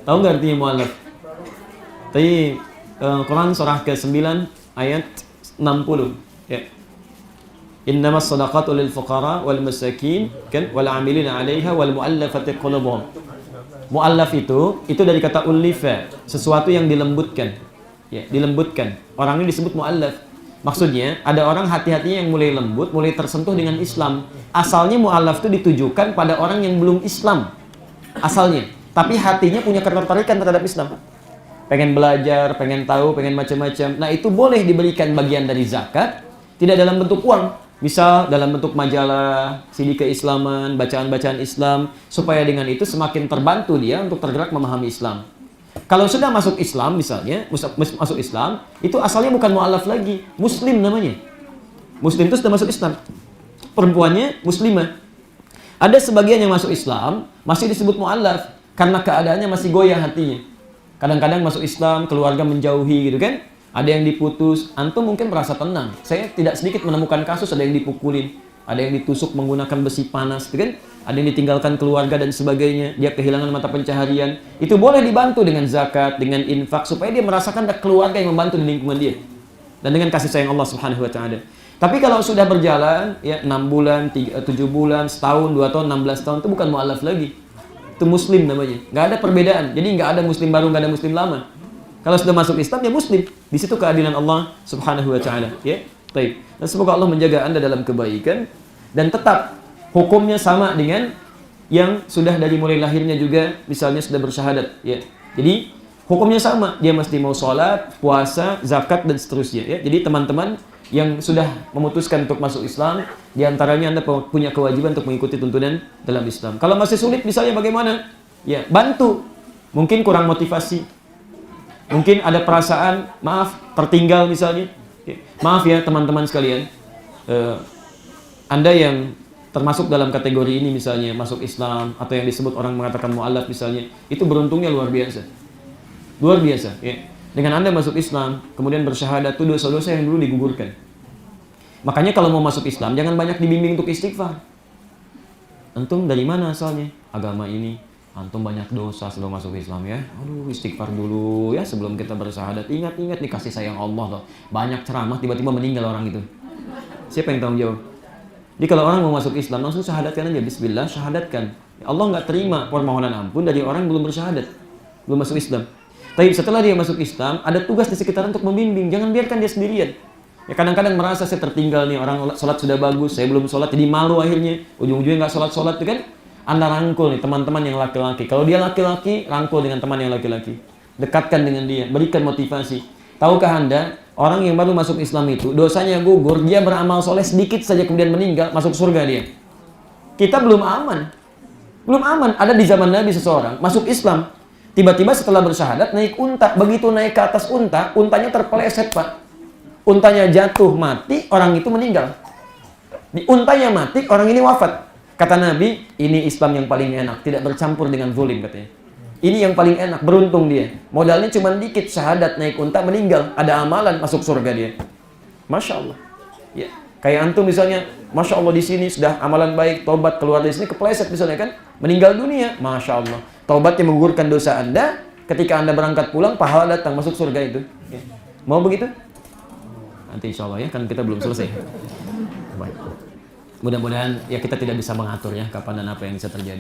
Tahu nggak artinya mu'allaf? Tadi Quran surah ke-9 ayat 60 ya. Innamas shadaqatu lil fuqara wal masakin kan wal 'amilina 'alaiha wal mu'allafati qulubuhum. Mu'allaf itu dari kata ulifa, sesuatu yang dilembutkan. Ya, dilembutkan. Orang ini disebut mu'allaf. Maksudnya ada orang hati-hatinya yang mulai lembut, mulai tersentuh dengan Islam. Asalnya mu'allaf itu ditujukan pada orang yang belum Islam. Asalnya, tapi hatinya punya ketertarikan terhadap Islam. Pengen belajar, pengen tahu, pengen macam-macam. Nah, itu boleh diberikan bagian dari zakat, tidak dalam bentuk uang. Misal dalam bentuk majalah, CD keislaman, bacaan-bacaan Islam, supaya dengan itu semakin terbantu dia untuk tergerak memahami Islam. Kalau sudah masuk Islam misalnya, masuk Islam, itu asalnya bukan mu'allaf lagi, muslim namanya. Muslim itu sudah masuk Islam. Perempuannya muslimah. Ada sebagian yang masuk Islam, masih disebut mu'allaf, karena keadaannya masih goyah hatinya. Kadang-kadang masuk Islam, keluarga menjauhi gitu kan. Ada yang diputus, antum mungkin merasa tenang. Saya tidak sedikit menemukan kasus ada yang dipukulin, ada yang ditusuk menggunakan besi panas, gitu kan? Ada yang ditinggalkan keluarga dan sebagainya, dia kehilangan mata pencaharian. Itu boleh dibantu dengan zakat, dengan infak, supaya dia merasakan ada keluarga yang membantu di lingkungan dia. Dan dengan kasih sayang Allah Subhanahu wa Ta'ala. Tapi kalau sudah berjalan, ya 6 bulan, 7 bulan, setahun, 2 tahun, 16 tahun, itu bukan mu'allaf lagi. Itu muslim namanya. Nggak ada perbedaan. Jadi nggak ada muslim baru, nggak ada muslim lama. Kalau sudah masuk Islam, ya muslim. Di situ keadilan Allah Subhanahu wa Ta'ala. Ya, baik. Dan semoga Allah menjaga Anda dalam kebaikan dan tetap hukumnya sama dengan yang sudah dari mulai lahirnya juga, misalnya sudah bersyahadat. Ya, jadi hukumnya sama. Dia mesti mau sholat, puasa, zakat dan seterusnya. Ya, jadi teman-teman yang sudah memutuskan untuk masuk Islam, diantaranya Anda punya kewajiban untuk mengikuti tuntunan dalam Islam. Kalau masih sulit, misalnya bagaimana? Ya, bantu. Mungkin kurang motivasi. Mungkin ada perasaan, maaf, tertinggal misalnya. Maaf ya teman-teman sekalian. Anda yang termasuk dalam kategori ini misalnya, masuk Islam, atau yang disebut orang mengatakan mu'allaf misalnya, itu beruntungnya luar biasa. Luar biasa. Ya. Dengan Anda masuk Islam, kemudian bersyahadat, itu dosa-dosa yang dulu digugurkan. Makanya kalau mau masuk Islam, jangan banyak dibimbing untuk istighfar. Antum dari mana asalnya? Agama ini. Antum banyak dosa sebelum masuk Islam ya. Aduh, istighfar dulu ya sebelum kita bersyahadat. Ingat-ingat nih kasih sayang Allah loh. Banyak ceramah tiba-tiba meninggal orang itu. Siapa yang tanggung jawab? Jadi kalau orang mau masuk Islam langsung syahadatkan aja. Bismillah, syahadatkan. Allah nggak terima permohonan ampun dari orang yang belum bersyahadat, belum masuk Islam. Tapi setelah dia masuk Islam, ada tugas di sekitar untuk membimbing. Jangan biarkan dia sendirian. Ya kadang-kadang merasa saya tertinggal nih, orang sholat sudah bagus, saya belum sholat, jadi malu akhirnya. Ujung-ujungnya nggak sholat-sholat itu kan. Anda rangkul nih teman-teman yang laki-laki. Kalau dia laki-laki, rangkul dengan teman yang laki-laki. Dekatkan dengan dia, berikan motivasi. Tahukah Anda, orang yang baru masuk Islam itu, dosanya gugur, dia beramal soleh sedikit saja kemudian meninggal, masuk surga dia. Kita belum aman. Belum aman. Ada di zaman Nabi seseorang, masuk Islam. Tiba-tiba setelah bersyahadat, naik unta. Begitu naik ke atas unta, untanya terpeleset, Pak. Untanya jatuh, mati, orang itu meninggal. Di untanya mati, orang ini wafat. Kata Nabi, ini Islam yang paling enak, tidak bercampur dengan zulim katanya. Ini yang paling enak, beruntung dia. Modalnya cuma dikit, syahadat, naik unta, meninggal. Ada amalan, masuk surga dia. Masya Allah. Ya. Kayak antum misalnya, Masya Allah di sini sudah amalan baik, tobat, keluar dari sini, kepleset misalnya kan. Meninggal dunia, Masya Allah. Taubat yang menggugurkan dosa Anda, ketika Anda berangkat pulang, pahala datang, masuk surga itu. Ya. Mau begitu? Nanti insya Allah ya, kan kita belum selesai. Baik. Mudah-mudahan ya kita tidak bisa mengatur ya kapan dan apa yang bisa terjadi.